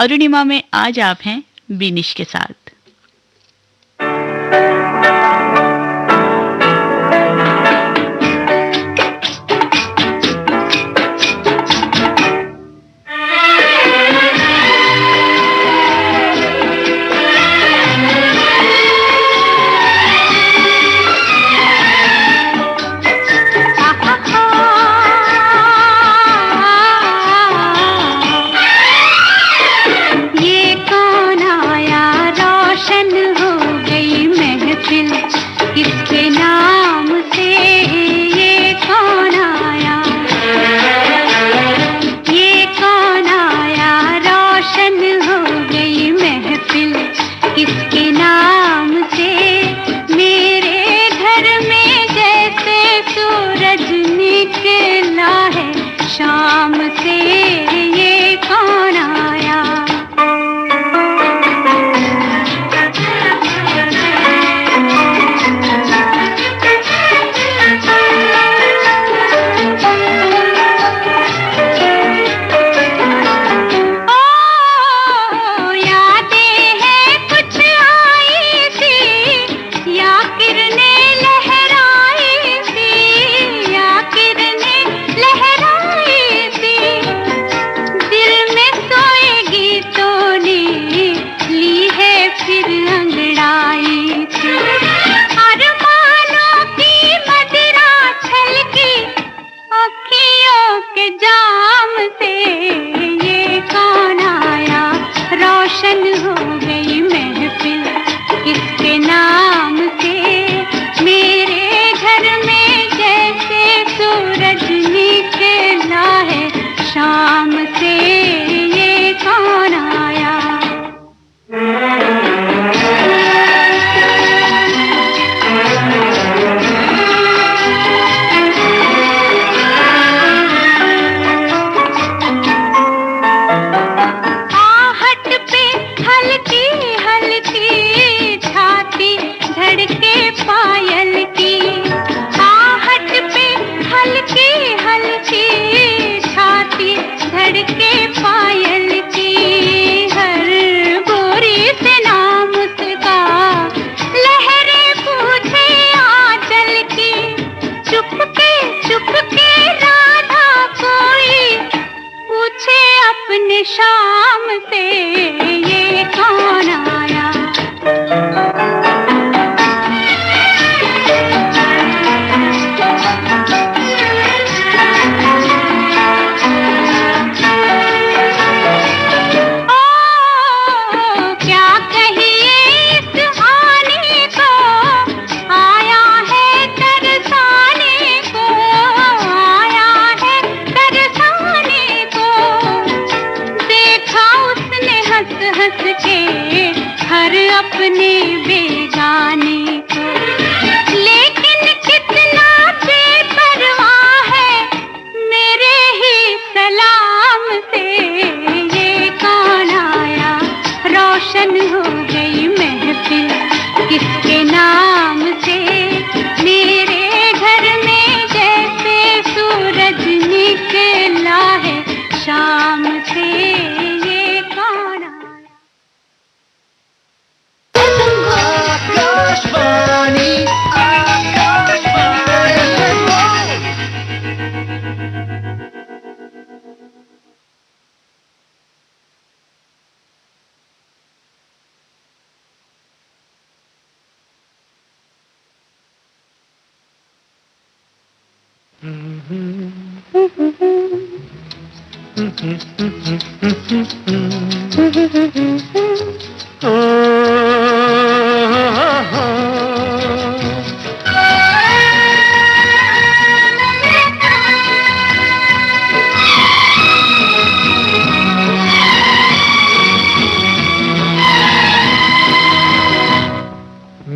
अरुणिमा में आज आप हैं बिनिश के साथ।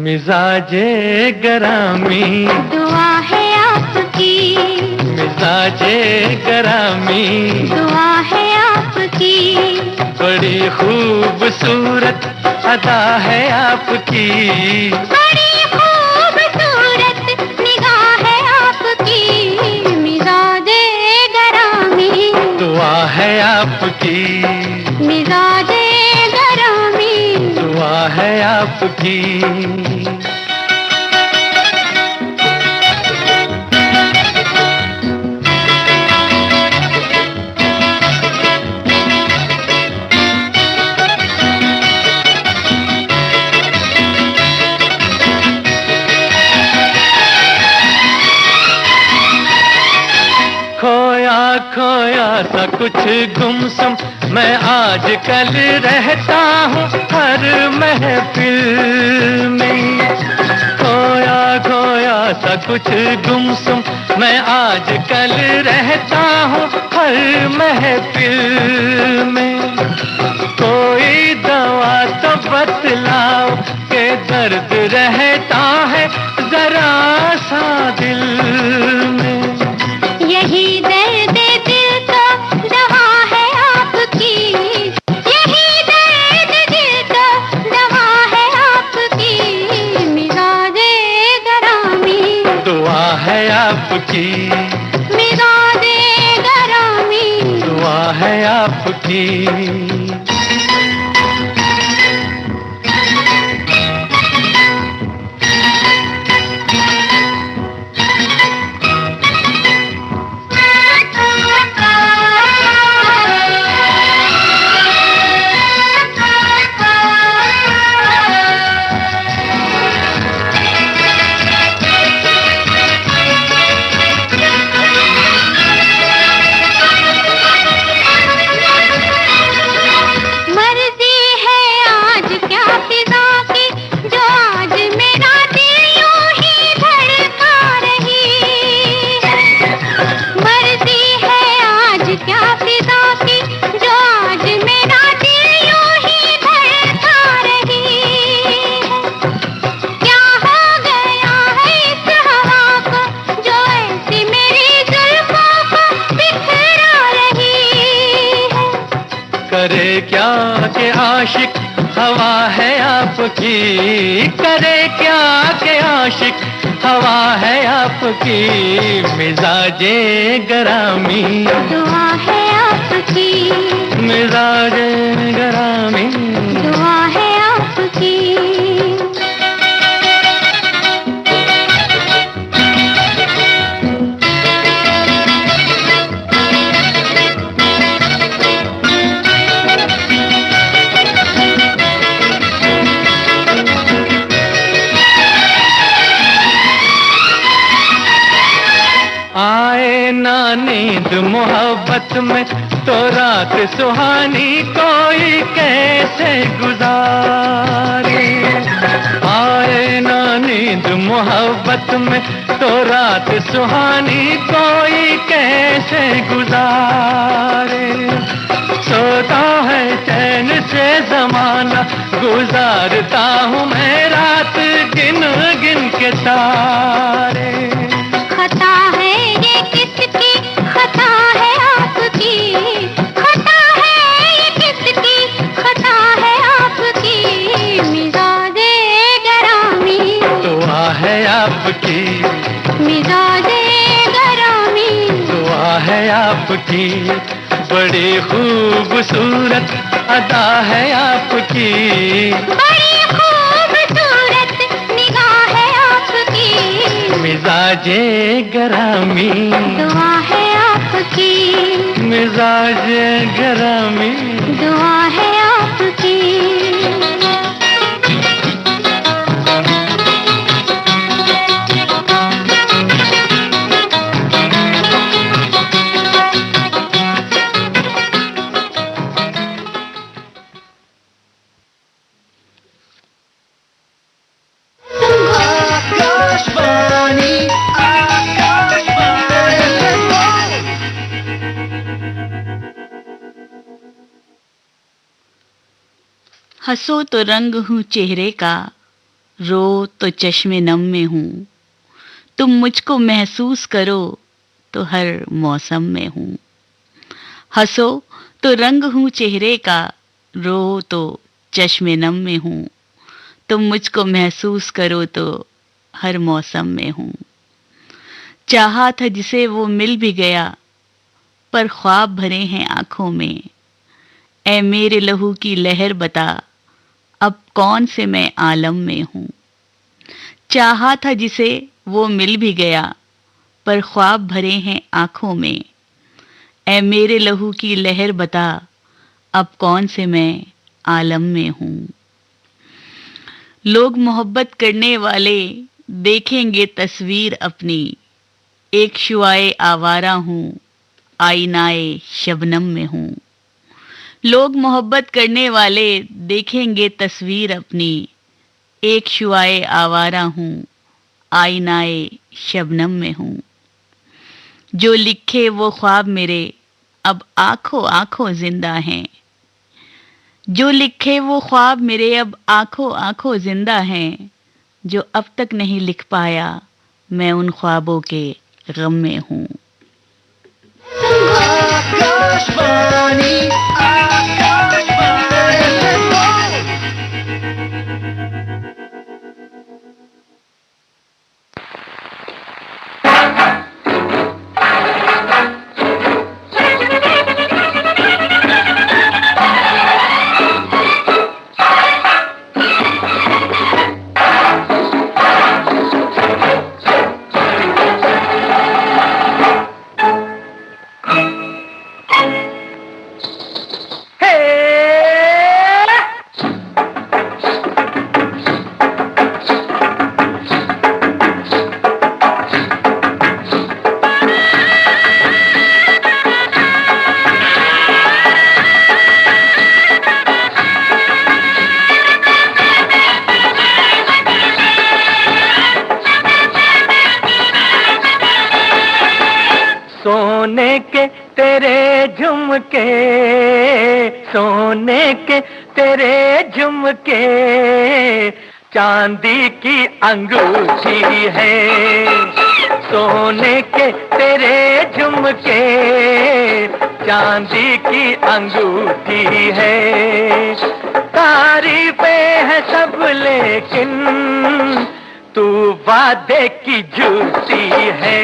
मिजाजे गरामी दुआ है आपकी, मिजाजे गरामी दुआ है आपकी, बड़ी खूबसूरत अदा है आपकी, बड़ी खूबसूरत निगाह है आपकी, मिजाजे गरामी दुआ है आपकी, मिजाजे आपकी। खोया खोया सा कुछ गुमसुम मैं आज कल रहता हूँ हर महफिल में। खोया खोया सा कुछ गुमसुम मैं आज कल रहता हूँ हर महफिल में। कोई दवा तो बतलाओ के दर्द रहता है जरा सा दिल में। यही दर्द दिल का दवा है आपकी, यही दर्द दिल का दवा है आपकी। मिजाजे गरामी दुआ है आपकी, मिजाजे गरामी दुआ है आपकी। करे क्या के आशिक हवा है आपकी, करे क्या के आशिक हवा है आपकी। मिजाजे गरामी दुआ है आपकी, मिजाजे गरामी दुआ है आपकी। आए ना नींद मोहब्बत में तो रात सुहानी कोई कैसे गुजारे। आए ना नींद मोहब्बत में तो रात सुहानी कोई कैसे गुजारे। सोता है चैन से जमाना गुजारता हूँ मैं रात गिन गिन के तारे। खता है ये किसकी खता है आपकी, खता है ये किसकी खता है आपकी। मिजाजे गरामी दुआ है आपकी, मिजाजे गरामी दुआ है आपकी। बड़ी खूबसूरत अदा है आपकी, बड़ी खूबसूरत निगाह है आपकी। मिजाजे गरामी दुआ है आपकी, मिजाजे गरामी दुआ है आपकी। हंसो तो रंग हूँ चेहरे का, रो तो चश्मे नम में हूँ। तुम मुझको महसूस करो तो हर मौसम में हूँ। हंसो तो रंग हूँ चेहरे का, रो तो चश्मे नम में हूँ। तुम मुझको महसूस करो तो हर मौसम में हूँ। चाहा था जिसे वो मिल भी गया, पर ख्वाब भरे हैं आंखों में। ऐ मेरे लहू की लहर बता, अब कौन से मैं आलम में हूँ। चाहा था जिसे वो मिल भी गया, पर ख्वाब भरे हैं आंखों में। ऐ मेरे लहू की लहर बता, अब कौन से मैं आलम में हूँ। लोग मोहब्बत करने वाले देखेंगे तस्वीर अपनी, एक शुआए आवारा हूँ, आईनाए शबनम में हूँ। लोग मोहब्बत करने वाले देखेंगे तस्वीर अपनी, एक शुआए आवारा हूँ, आईनाए शबनम में हूँ। जो लिखे वो ख्वाब मेरे अब आंखों आंखों जिंदा हैं। जो लिखे वो ख्वाब मेरे अब आंखों आंखों जिंदा हैं। जो अब तक नहीं लिख पाया, मैं उन ख्वाबों के गम में हूँ। आकाशवाणी सोने के तेरे झुमके, सोने के तेरे झुमके, चांदी की अंगूठी है। सोने के तेरे झुमके, चांदी की अंगूठी है। तारीफें है सब लेकिन तू वादे की झूठी है।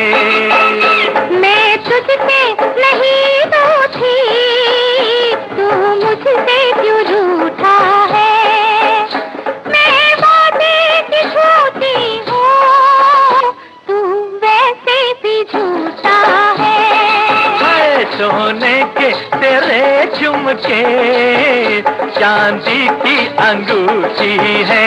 मैं तुझसे नहीं रूठी, तू मुझसे क्यों रूठा है। मैं वादे की झूठी हूँ, तू वैसे भी झूठा है। सोने के तेरे झुमके, चांदी की अंगूठी है।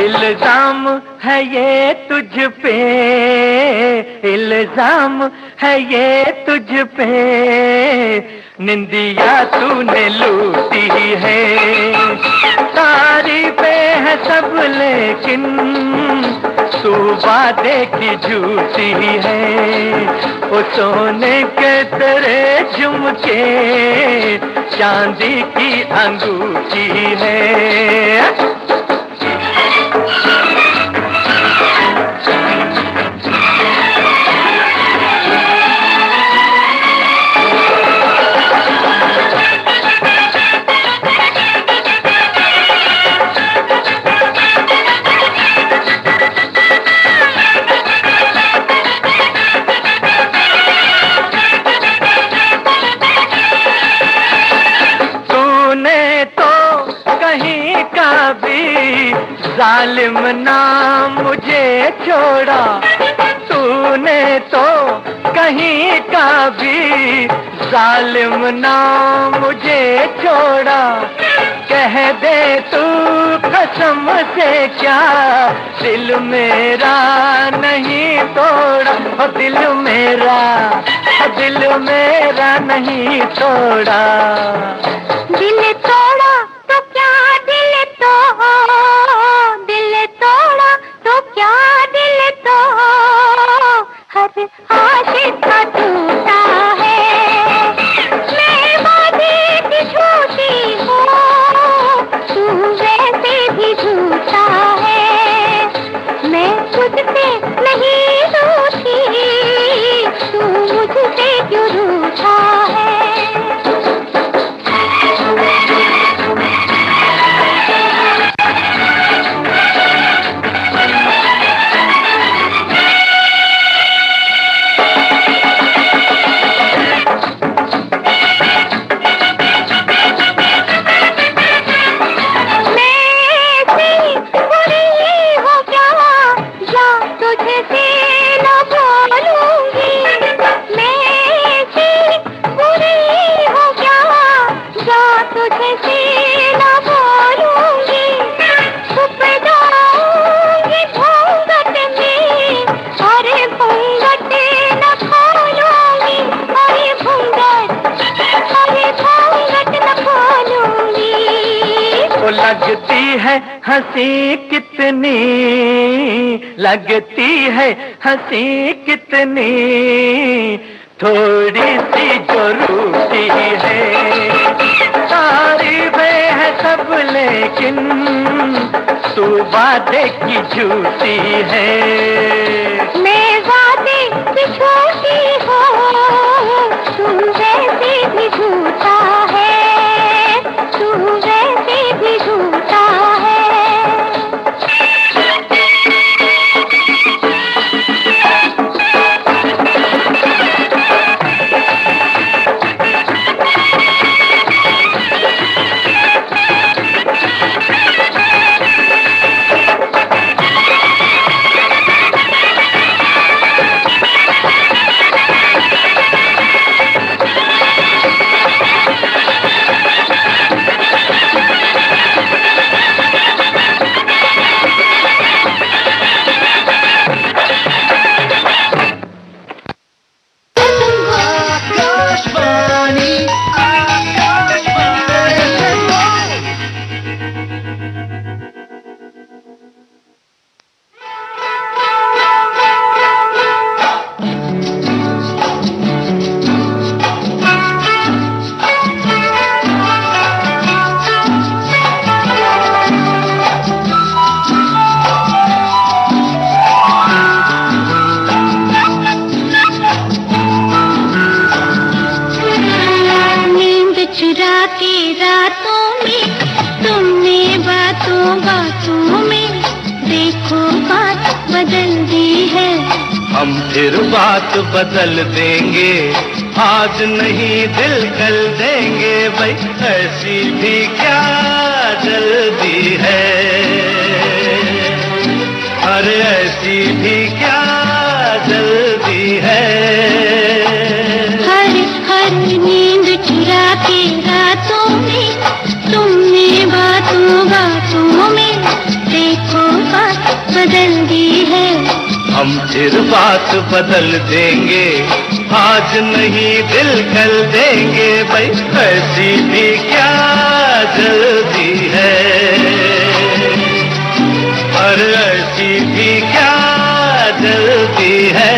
इल्जाम है ये तुझ पे, इल्जाम है ये तुझ पे, निंदिया तूने लूटी है। तारीफें है सब लेकिन तू वादे की झूठी है। ओ सोने के तेरे झुमके, चांदी की अंगूठी है। जालिम नाम मुझे छोड़ा, तूने तो कहीं कहीं का भी जालिम ना मुझे छोड़ा। कह दे तू कसम से क्या दिल मेरा नहीं तोड़ा, ओ दिल मेरा नहीं तोड़ा। दिल तोड़ा तो क्या दिल तोड़ा तो क्या दिल तो हर आशिक का टूटा है। मैं वादे की झूठी हूँ, तू वैसे भी झूठा है। मैं तुझसे नहीं रूठी, तू मुझसे क्यों रूठा है। लगती है हंसी कितनी, लगती है हंसी कितनी, थोड़ी सी जो रूठी है। तारीफें है सब लेकिन तू वादे की झूठी है। मैं वादे की झूठी हूँ, तू वैसे भी झूठा है, तू वैसे भी झूठा है। हम फिर बात बदल देंगे, आज नहीं दिल कल देंगे भाई, ऐसी भी क्या जल्दी है, अरे ऐसी भी क्या जल्दी है। हर हर नींद चुरा के रातों में तुमने बातों बातों में देखो बात बदल दी है। हम फिर बात बदल देंगे, आज नहीं दिल कल देंगे भाई, ऐसी भी क्या जल्दी है, और ऐसी भी क्या जल्दी है।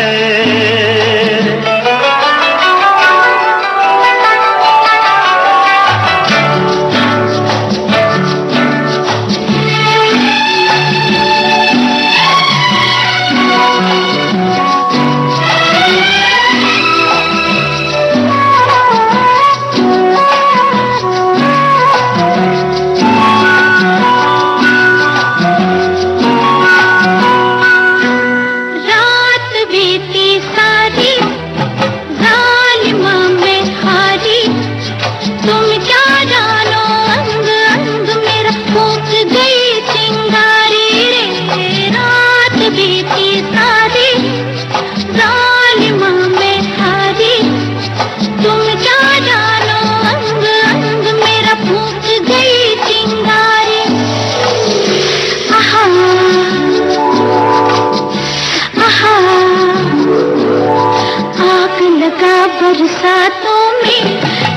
हर सातों में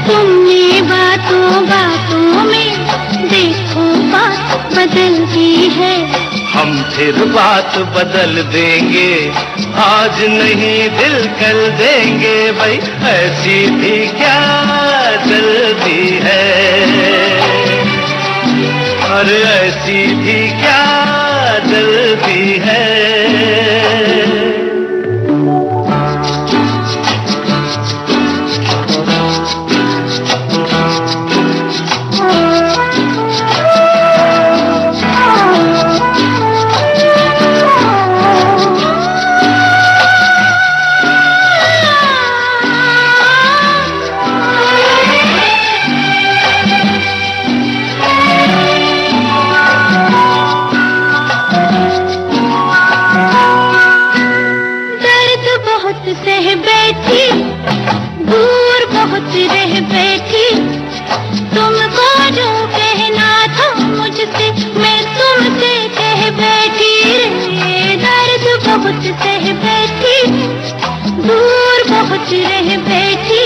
तुमने बातों बातों में देखो बात बदलती है। हम फिर बात बदल देंगे, आज नहीं दिल कल देंगे भाई, ऐसी भी क्या जल्दी है, अरे ऐसी भी क्या जल्दी है। रह बैठी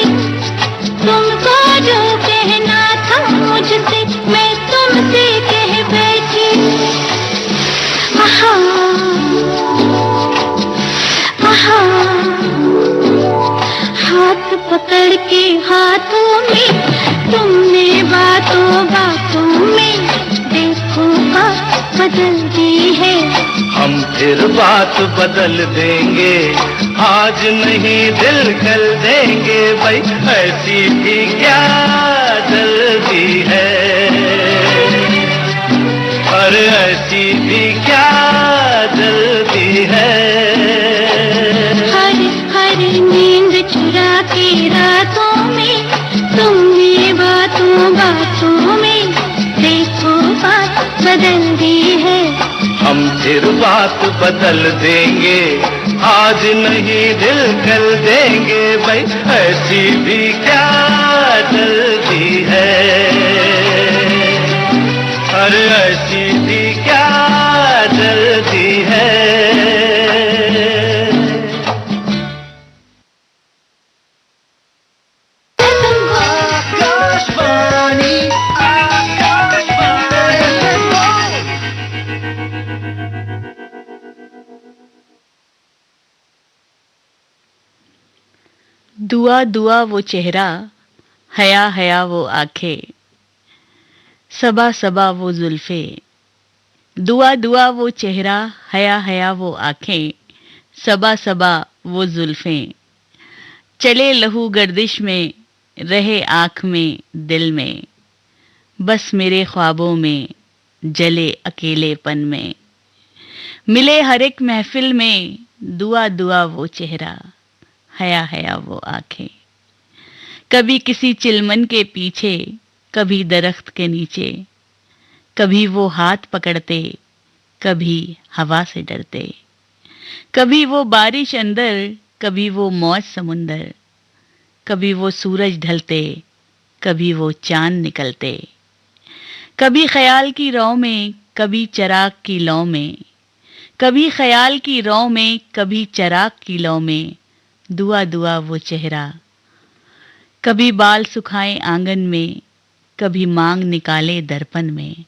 तुमको जो कहना था मुझसे मैं तुमसे कह बैठी। आहा आहा हाथ पकड़ के हाथों में तुमने बातों बातों में देखो बात बदल दी है। हम फिर बात बदल देंगे, आज नहीं दिल कल देंगे भाई, ऐसी भी क्या जल्दी है, अरे ऐसी भी क्या जल्दी है। हर हर नींद चुरा के रातों में तुमने बातों बातों में देखो बात बदल दी है। हम फिर बात बदल देंगे, आज नहीं दिल कल देंगे भाई, ऐसी भी क्या जल्दी है, अरे ऐसी भी क्या जल्दी है। दुआ दुआ वो चेहरा, हया हया वो आंखें, सबा सबा वो जुल्फे। दुआ दुआ वो चेहरा, हया हया वो आंखें, सबा सबा वो जुल्फें। चले लहू गर्दिश में, रहे आँख में दिल में, बस मेरे ख्वाबों में, जले अकेलेपन में। मिले हर एक महफिल में, दुआ दुआ वो चेहरा, हया हया वो आंखें। कभी किसी चिलमन के पीछे, कभी दरख्त के नीचे, कभी वो हाथ पकड़ते, कभी हवा से डरते, कभी वो बारिश अंदर, कभी वो मौज समुंदर, कभी वो सूरज ढलते, कभी वो चांद निकलते, कभी ख्याल की रौ में, कभी चराग की लौ में, कभी ख्याल की रौ में, कभी चराग की लौ में। दुआ दुआ वो चेहरा, कभी बाल सुखाए आंगन में, कभी मांग निकाले दर्पण में,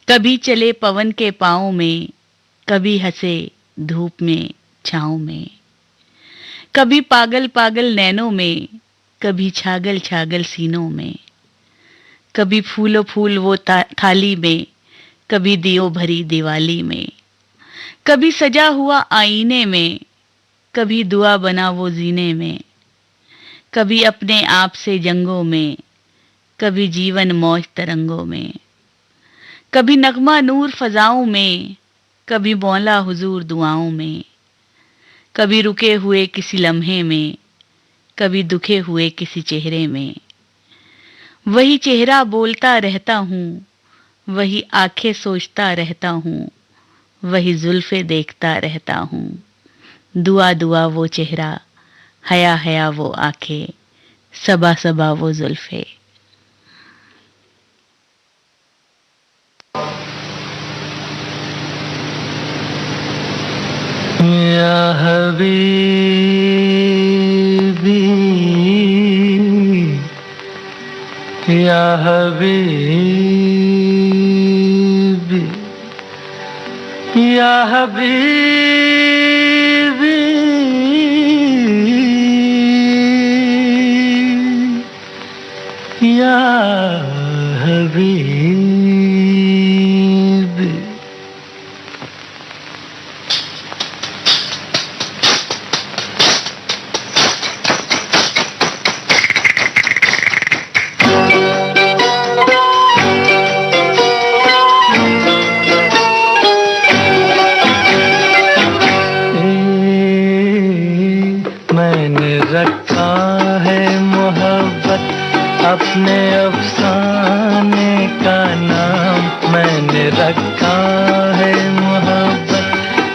कभी चले पवन के पाँव में, कभी हंसे धूप में छाँव में, कभी पागल पागल नैनों में, कभी छागल छागल सीनों में, कभी फूलो फूल वो थाली में, कभी दियो भरी दिवाली में, कभी सजा हुआ आईने में, कभी दुआ बना वो जीने में, कभी अपने आप से जंगों में, कभी जीवन मौज तरंगों में, कभी नगमा नूर फजाओं में, कभी मौला हुजूर दुआओं में, कभी रुके हुए किसी लम्हे में, कभी दुखे हुए किसी चेहरे में। वही चेहरा बोलता रहता हूँ, वही आंखें सोचता रहता हूँ, वही जुल्फे देखता रहता हूँ। दुआ दुआ वो चेहरा, हया हया वो आंखें, सबा सबा वो जुल्फे। या हबीबी या हबीबी या हबीबी या हबीबी। मैंने रखा है मोहब्बत अपने अफसाने का नाम, मैंने रखा है मोहब्बत।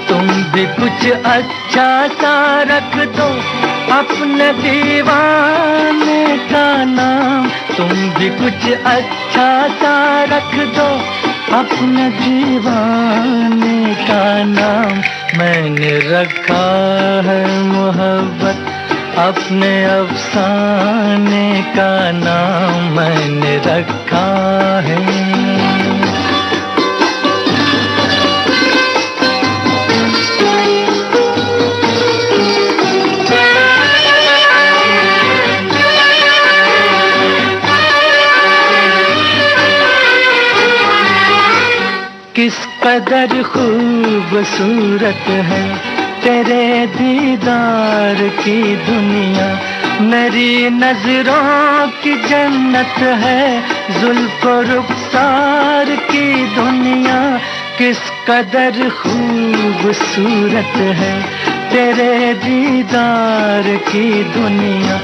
तुम भी कुछ अच्छा सा रख दो अपने दीवाने का नाम, तुम भी कुछ अच्छा सा रख दो अपने दीवाने का नाम। मैंने रखा है मोहब्बत अपने अफसाने का नाम, मैंने रखा है। किस कदर खूबसूरत है तेरे दीदार की दुनिया, मेरी नजरों की जन्नत है जुल्फ़ो रुखसार की दुनिया। किस कदर खूबसूरत है तेरे दीदार की दुनिया,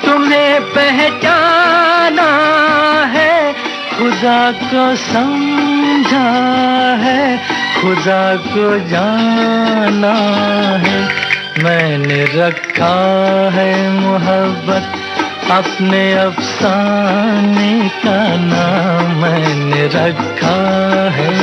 तुम्हें पहचाना है खुदा को समझा है, खुदा को जाना है। मैंने रखा है मोहब्बत अपने अफसाने का नाम, मैंने रखा है।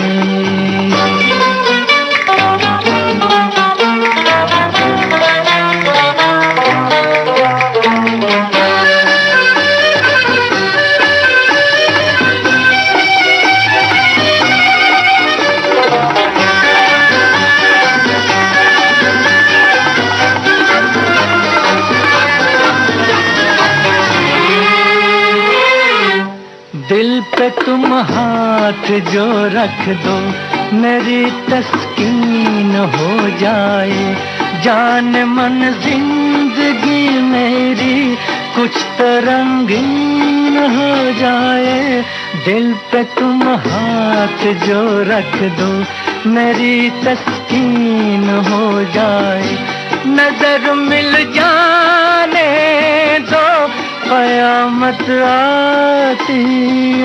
दिल पे तुम हाथ जो रख दो मेरी तस्कीन हो जाए, जान मन जिंदगी मेरी कुछ तो रंगीन हो जाए। दिल पे तुम हाथ जो रख दो मेरी तस्कीन हो जाए, नजर मिल जाने दो कयामत आती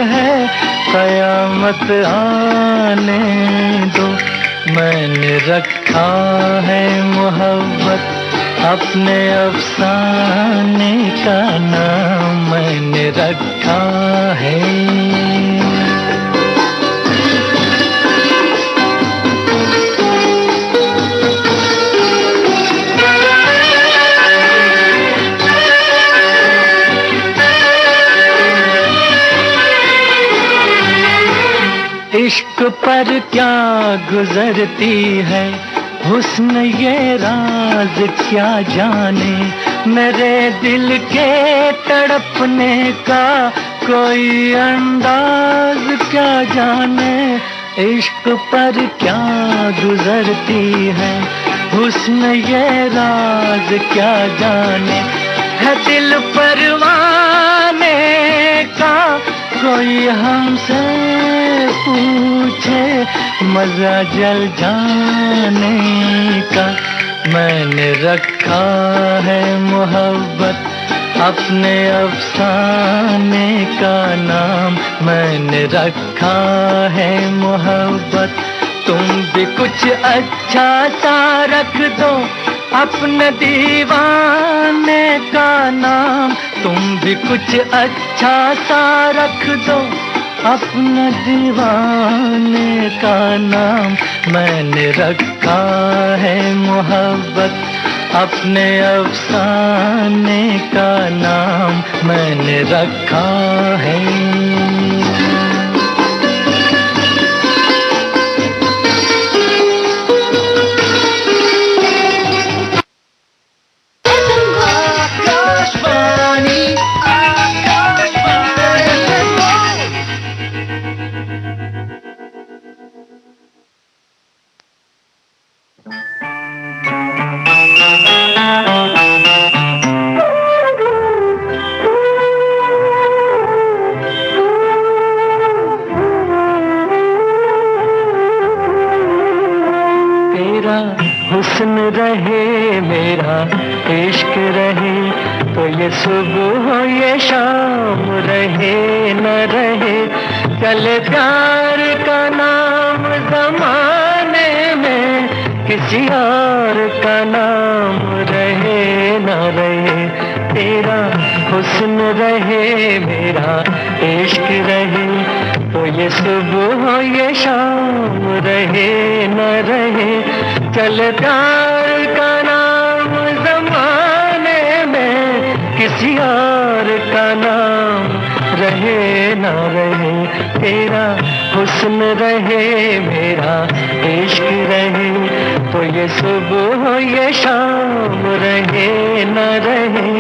है, कयामत आने दो। मैंने रखा है मोहब्बत अपने अफसाने का नाम, मैंने रखा है। इश्क पर क्या गुजरती है हुस्न ये राज क्या जाने, मेरे दिल के तड़पने का कोई अंदाज क्या जाने। इश्क पर क्या गुजरती है हुस्न ये राज क्या जाने, है दिल परवाने का कोई हमसे पूछे मजा जल जाने का। मैंने रखा है मोहब्बत अपने अफसाने का नाम, मैंने रखा है मोहब्बत। तुम भी कुछ अच्छा सा रख दो अपने दीवाने का नाम, तुम भी कुछ अच्छा सा रख दो अपने दीवाने का नाम। मैंने रखा है मोहब्बत अपने अफसाने का नाम, मैंने रखा है। हुस्न रहे मेरा इश्क रहे, तो ये सुबह हो ये शाम रहे न रहे, चले प्यार का नाम जमाने में, किसी और का नाम रहे न रहे, तेरा हुस्न रहे मेरा इश्क रहे, तो ये सुबह हो ये शाम रहे न रहे, चल प्यार का नाम जमाने में, किसी और का नाम रहे न रहे, तेरा हुस्न रहे मेरा इश्क रहे, तो ये सुबह हो ये शाम रहे न रहे।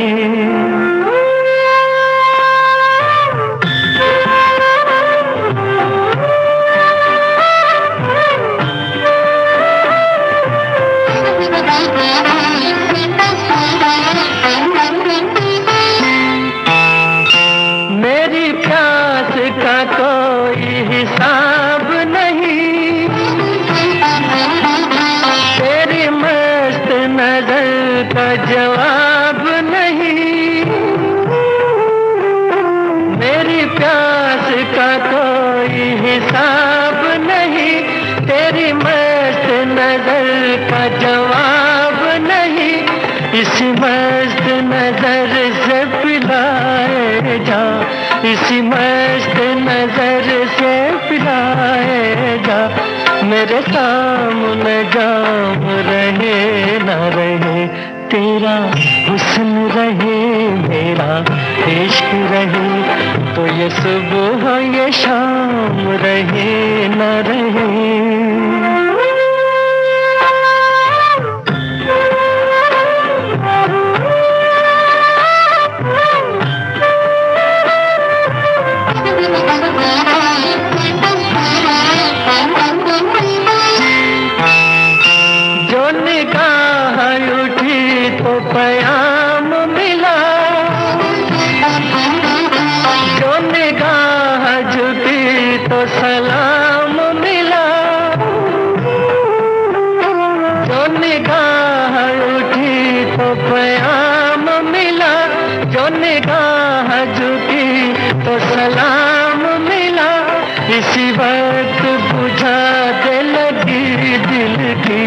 मेरी प्यास का कोई हिसाब नहीं, तेरी मस्त नजर का जवाब नहीं, मेरी प्यास का कोई हिसाब नहीं, तेरी मस्त नजर का जवाब नहीं, इस मस्त नजर से पिलाए जा, इसी मस्त नजर से पिलाए जा, मेरे सामने जाम रहे न रहे, तेरा हुस्न रहे मेरा इश्क रहे, तो ये सुबह ये शाम रहे न रहे। पयाम मिला, जो निगाह झुकी तो सलाम मिला, जो निगाह उठी तो पयाम मिला, जो निगाह झुकी तो सलाम मिला, इसी वक्त बुझा दे लगी दिल की,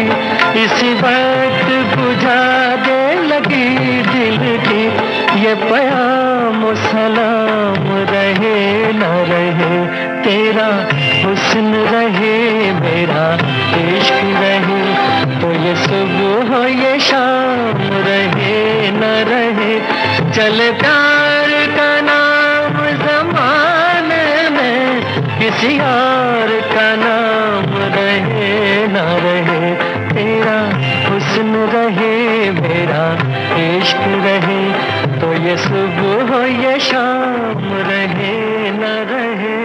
इसी वक्त बुझा दे लगी दिल की, ये पयाम सलाम रहे न रहे, तेरा हुस्न रहे मेरा इश्क रहे, तो ये सुबह हो ये शाम रहे न रहे, चले प्यार का नाम जमाने में, किसी और का नाम रहे न रहे, तेरा हुस्न रहे मेरा इश्क रहे, तो ये सुबह हो ये शाम रहे न रहे।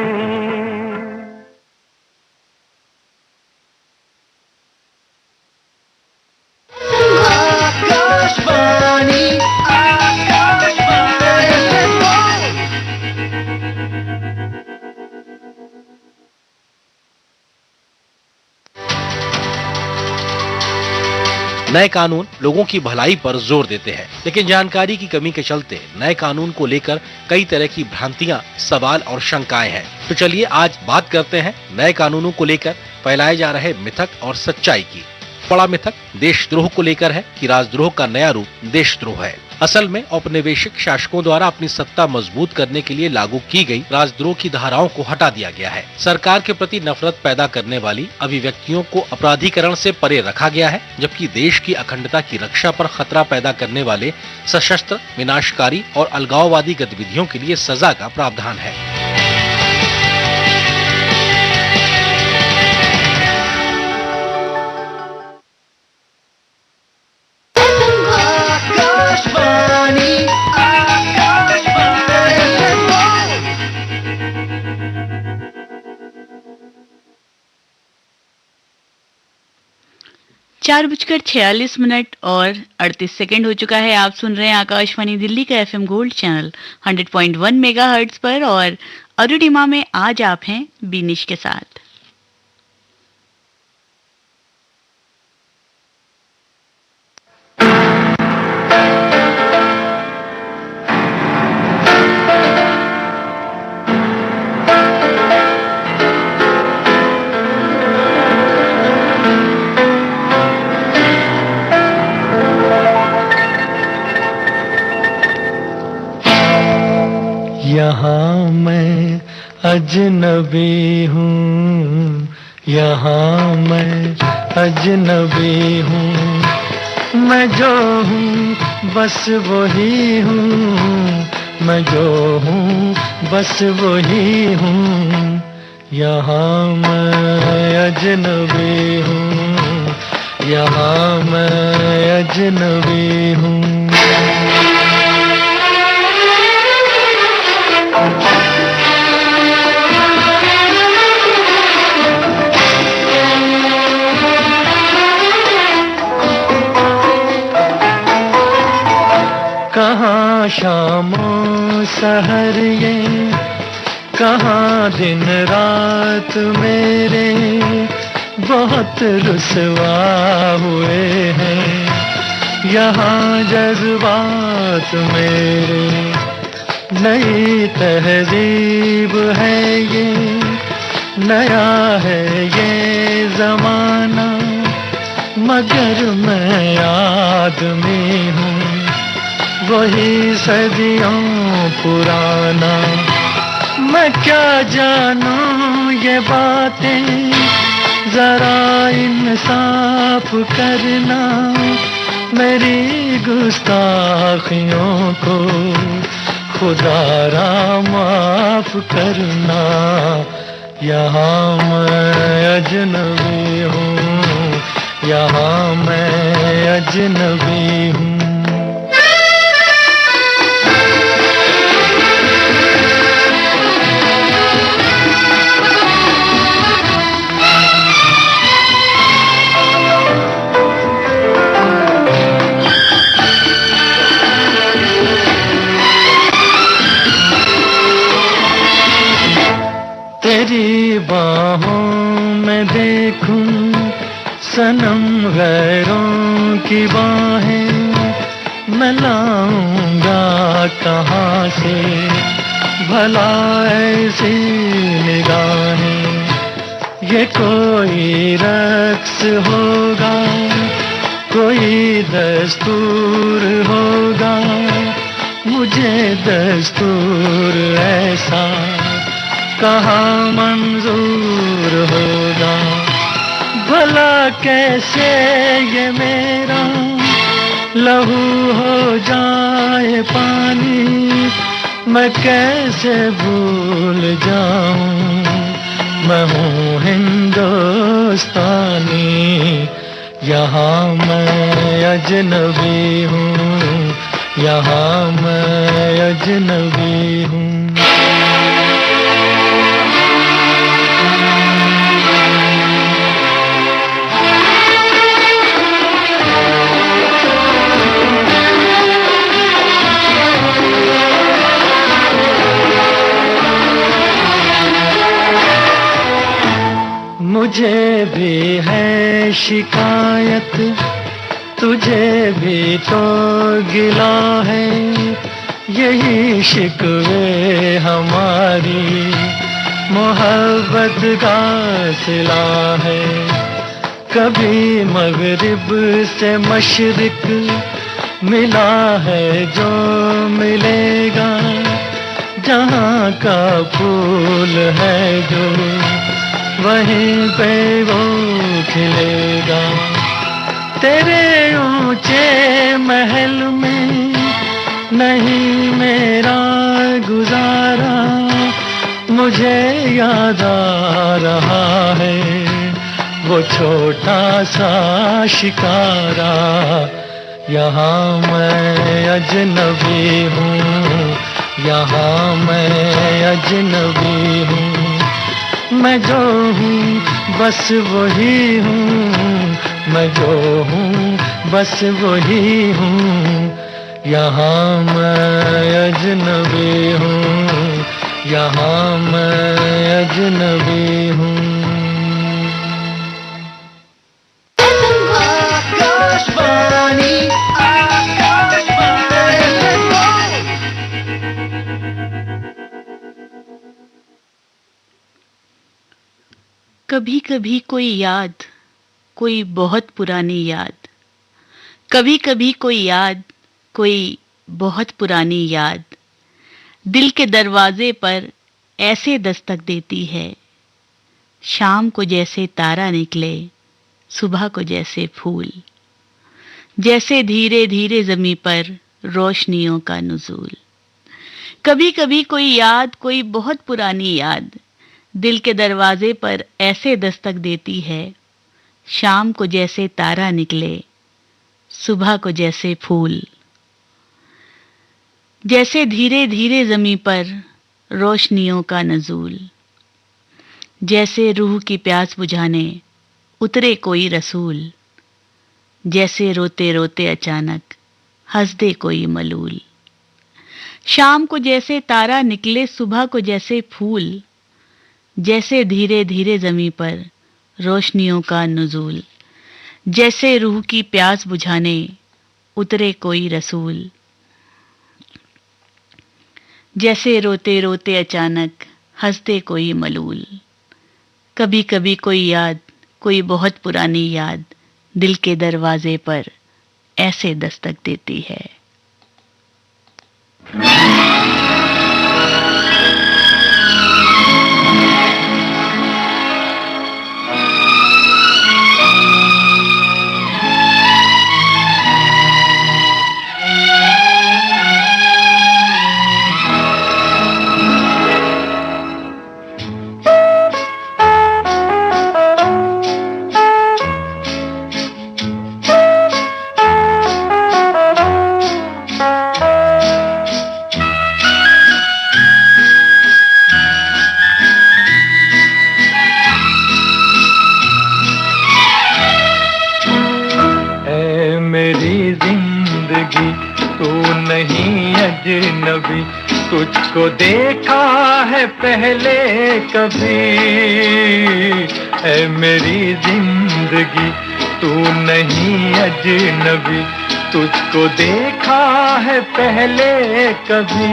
आकाशवाणी, आकाशवाणी। 9 नए कानून लोगों की भलाई पर जोर देते हैं, लेकिन जानकारी की कमी के चलते नए कानून को लेकर कई तरह की भ्रांतियां, सवाल और शंकाएं हैं। तो चलिए आज बात करते हैं नए कानूनों को लेकर फैलाए जा रहे मिथक और सच्चाई की। बड़ा मिथक देशद्रोह को लेकर है कि राजद्रोह का नया रूप देशद्रोह है। असल में औपनिवेशिक शासकों द्वारा अपनी सत्ता मजबूत करने के लिए लागू की गई राजद्रोह की धाराओं को हटा दिया गया है। सरकार के प्रति नफरत पैदा करने वाली अभिव्यक्तियों को अपराधीकरण से परे रखा गया है, जबकि देश की अखंडता की रक्षा पर खतरा पैदा करने वाले सशस्त्र, विनाशकारी और अलगाववादी गतिविधियों के लिए सजा का प्रावधान है। चार बजकर 46 मिनट और 38 सेकंड हो चुका है। आप सुन रहे हैं आकाशवाणी दिल्ली का एफएम गोल्ड चैनल 100.1 मेगाहर्ट्ज पर और अरुणिमा में आज आप हैं बीनिश के साथ। मैं अजनबी हूँ, यहाँ मैं अजनबी हूँ। मैं जो हूँ बस वही हूँ, मैं जो हूँ बस वही हूँ। यहाँ मैं अजनबी हूँ, यहाँ मैं अजनबी हूँ। कहाँ शामों सहर ये, कहाँ दिन रात मेरे बहुत रुसवा हुए हैं। यहाँ जज्बात मेरे, नई तहजीब है ये, नया है ये जमाना, मगर मैं आदमी हूँ वही सदियों पुराना। मैं क्या जानूं ये बातें, जरा इंसाफ करना, मेरी गुस्ताखियों को खुदारा माफ करना। यहाँ मैं अजनबी हूँ, यहाँ मैं अजनबी हूँ। तेरी बाहों में देखूं सनम गैरों की बाहें, मैं लाऊंगा कहाँ से भला ऐसी निगाहें। ये कोई रक्स होगा, कोई दस्तूर होगा, मुझे दस्तूर ऐसा कहाँ मंजूर होगा। भला कैसे ये मेरा लहू हो जाए पानी, मैं कैसे भूल जाऊं मैं हूँ हिंदुस्तानी। यहाँ मैं अजनबी हूँ, यहाँ मैं अजनबी हूँ। मुझे भी है शिकायत, तुझे भी तो गिला है, यही शिकवे हमारी मोहब्बत का सिला है। कभी मगरिब से मशरिक मिला है जो मिलेगा, जहाँ का फूल है जो वहीं पे वो खिलेगा। तेरे ऊंचे महल में नहीं मेरा गुजारा, मुझे याद आ रहा है वो छोटा सा शिकारा। यहाँ मैं अजनबी हूँ, यहाँ मैं अजनबी हूँ। मैं जो हूँ बस वही हूँ, मैं जो हूँ बस वही हूँ। यहाँ मैं अजनबी हूँ, यहाँ मैं अजनबी हूँ। कभी कभी कोई याद, कोई बहुत पुरानी याद, कभी कभी कोई याद, कोई बहुत पुरानी याद, दिल के दरवाजे पर ऐसे दस्तक देती है, शाम को जैसे तारा निकले, सुबह को जैसे फूल, जैसे धीरे धीरे ज़मीं पर रोशनियों का नुज़ूल। कभी कभी कोई याद, कोई बहुत पुरानी याद, दिल के दरवाजे पर ऐसे दस्तक देती है, शाम को जैसे तारा निकले, सुबह को जैसे फूल, जैसे धीरे धीरे ज़मीं पर रोशनियों का नज़ूल, जैसे रूह की प्यास बुझाने उतरे कोई रसूल, जैसे रोते रोते अचानक हंस दे कोई मलूल। शाम को जैसे तारा निकले, सुबह को जैसे फूल, जैसे धीरे धीरे ज़मीं पर रोशनियों का नुज़ूल, जैसे रूह की प्यास बुझाने उतरे कोई रसूल, जैसे रोते रोते अचानक हंसते कोई मलूल। कभी कभी कोई याद, कोई बहुत पुरानी याद, दिल के दरवाजे पर ऐसे दस्तक देती है। अजनबी, तुझको देखा है पहले कभी, ऐ मेरी जिंदगी तू नहीं अजनबी, तुझको देखा है पहले कभी।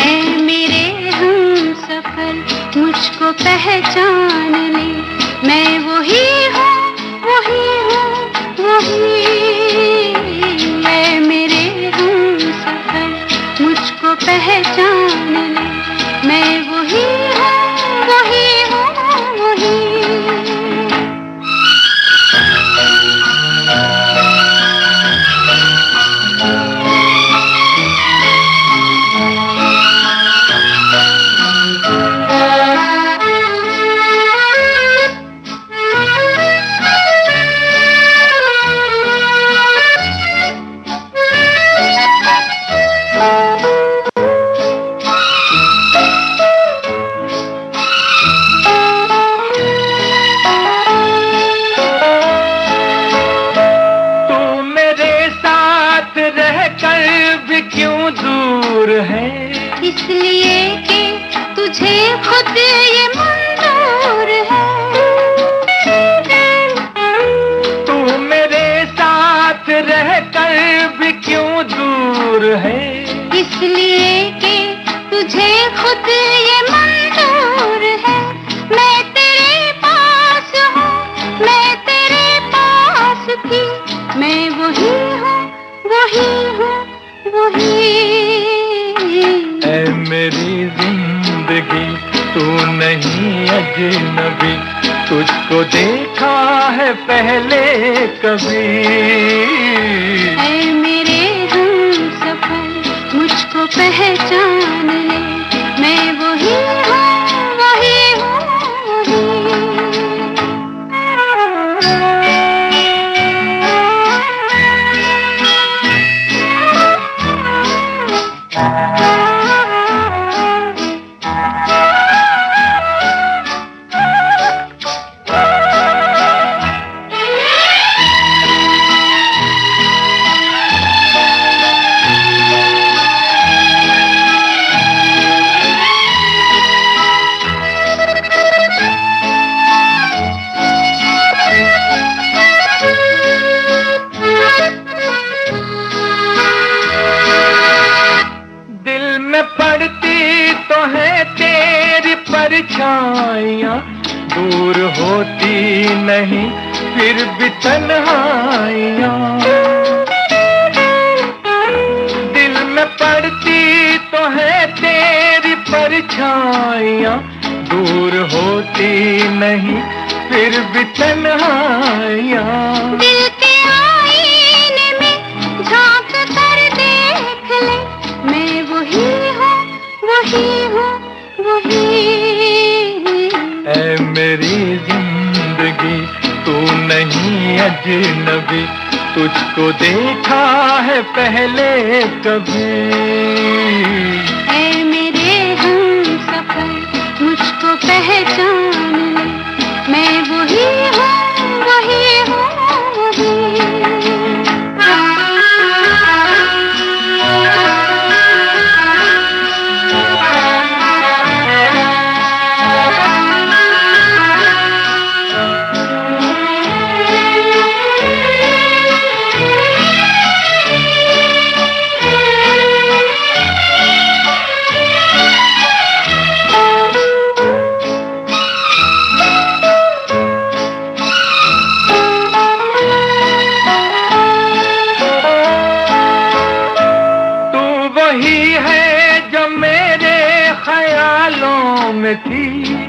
ऐ मेरे हमसफर मुझको पहचान ले, मैं वही हूँ, वही हूँ, वही। ऐ मेरे हमसफर मुझको पहचान ले, मैं वही हूँ, वही हूँ, वही। इसलिए कि तुझे खुद ये मंजूर है। तू मेरे साथ रहकर भी क्यों दूर है, इसलिए कि तुझे खुद ये मंजूर है। मैं तेरे पास हूँ, मैं तेरे पास थी, मैं वही हूँ, वही हूँ, वही। ऐ मेरी जिंदगी तू नहीं अजनबी, तुझको देखा है पहले कभी। ऐ मेरे हमसफर मुझको पहचान ले, मैं वही हूँ, वही हूँ, वही। परछाइयाँ दूर होती नहीं फिर भी तन्हाइयाँ, दिल में पड़ती तो है तेरी परछाइयाँ, परछाइयाँ दूर होती नहीं फिर भी तन्हाइयाँ। दिल के आईने में झांक कर देख ले, मैं वही हूँ, वही हूँ, वही। ऐ मेरी जिंदगी तू नहीं अजनबी, तुझको देखा है पहले कभी। ऐ मेरे हमसफर मुझको पहचान ले, मैं वही हूँ, वही हूँ, वही। थी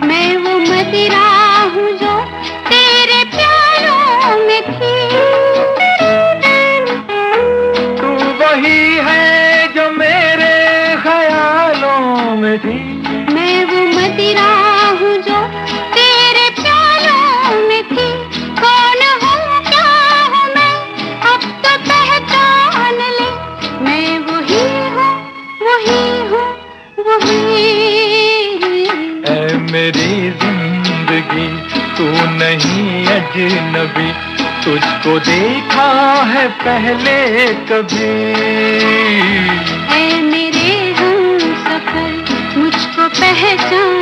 मैं वो मदिरा हूँ जो तेरे प्यारों में थी। तू वही है जो मेरे ख्यालों में थी। मैं वो मदिरा हूँ जो तेरे प्यारों में थी। कौन हूँ क्या हूँ मैं अब तो पहचान ले, मैं वही हूँ, वही हूँ, वही। मेरी जिंदगी तू नहीं अजनबी, तुझको देखा है पहले कभी। ऐ मेरे हमसफर मुझको पहचान